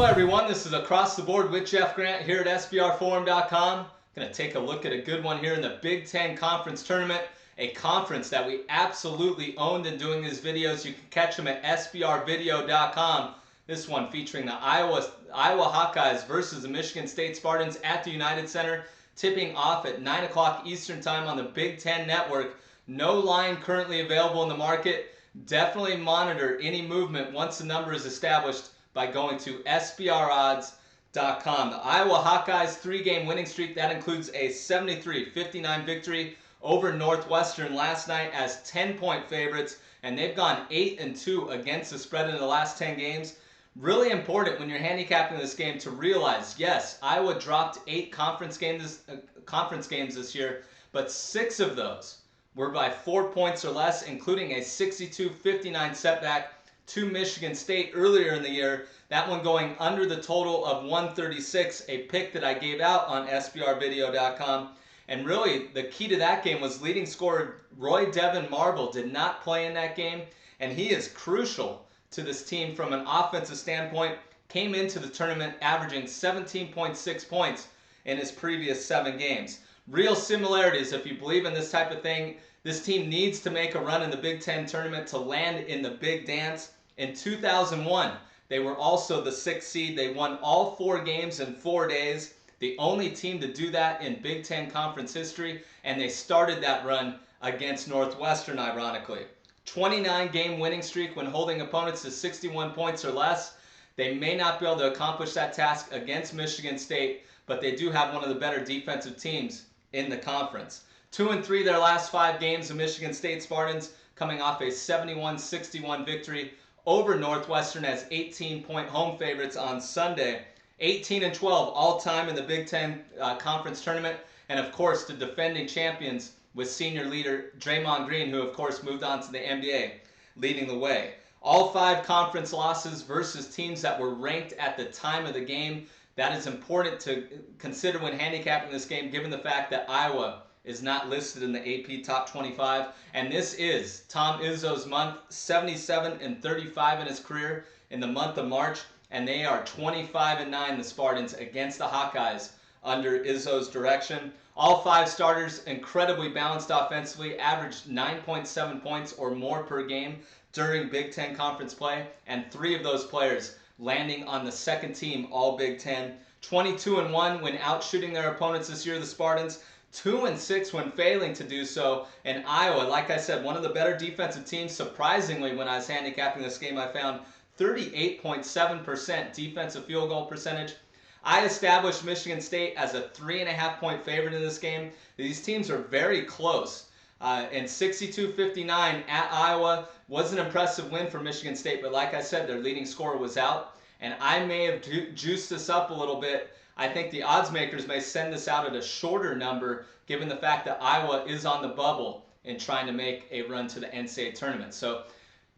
Hello everyone, this is Across the Board with Jeff Grant here at SBRforum.com. Going to take a look at a good one here in the Big Ten Conference Tournament, a conference that we absolutely owned in doing these videos. You can catch them at SBRvideo.com. This one featuring the Iowa Hawkeyes versus the Michigan State Spartans at the United Center, tipping off at 9 o'clock Eastern Time on the Big Ten Network. No line currently available in the market. Definitely monitor any movement once the number is established by going to SBRodds.com. The Iowa Hawkeyes three-game winning streak, that includes a 73-59 victory over Northwestern last night as 10-point favorites, and they've gone 8-2 against the spread in the last 10 games. Really important when you're handicapping this game to realize, yes, Iowa dropped 8 conference games this year, but 6 of those were by 4 points or less, including a 62-59 setback to Michigan State earlier in the year. That one going under the total of 136, a pick that I gave out on SBRvideo.com. And really, the key to that game was leading scorer Roy Devin Marble did not play in that game, and he is crucial to this team from an offensive standpoint. Came into the tournament averaging 17.6 points in his previous 7 games. Real similarities, if you believe in this type of thing. This team needs to make a run in the Big Ten tournament to land in the big dance. In 2001, they were also the 6th seed. They won all 4 games in 4 days. The only team to do that in Big Ten Conference history, and they started that run against Northwestern, ironically. 29-game winning streak when holding opponents to 61 points or less. They may not be able to accomplish that task against Michigan State, but they do have one of the better defensive teams in the conference. 2-3 their last 5 games, the Michigan State Spartans coming off a 71-61 victory over Northwestern as 18-point home favorites on Sunday. 18-12 all-time in the Big Ten Conference Tournament, and of course the defending champions with senior leader Draymond Green, who of course moved on to the NBA, leading the way. All 5 conference losses versus teams that were ranked at the time of the game. That is important to consider when handicapping this game, given the fact that Iowa is not listed in the AP Top 25. And this is Tom Izzo's month, 77-35 in his career in the month of March. And they are 25-9, the Spartans, against the Hawkeyes under Izzo's direction. All 5 starters incredibly balanced offensively, averaged 9.7 points or more per game during Big Ten Conference play. And 3 of those players landing on the second team All Big Ten. 22-1 when out-shooting their opponents this year, the Spartans. 2-6 when failing to do so. And Iowa, like I said, one of the better defensive teams. Surprisingly, when I was handicapping this game, I found 38.7% defensive field goal percentage. I established Michigan State as a 3.5-point favorite in this game. These teams are very close. And 62-59 at Iowa was an impressive win for Michigan State, but like I said, their leading scorer was out. And I may have juiced this up a little bit. I think the odds makers may send this out at a shorter number, given the fact that Iowa is on the bubble and trying to make a run to the NCAA tournament. So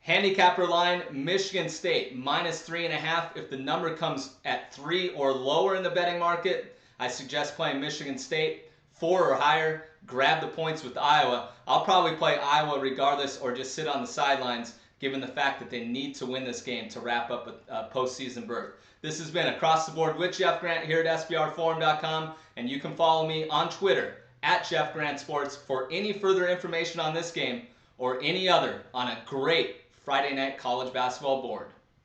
handicapper line, Michigan State -3.5. If the number comes at 3 or lower in the betting market, I suggest playing Michigan State. 4 or higher, grab the points with Iowa. I'll probably play Iowa regardless, or just sit on the sidelines, given the fact that they need to win this game to wrap up a postseason berth. This has been Across the Board with Jeff Grant here at SBRforum.com, and you can follow me on Twitter at Jeff Grant Sports for any further information on this game or any other on a great Friday night college basketball board.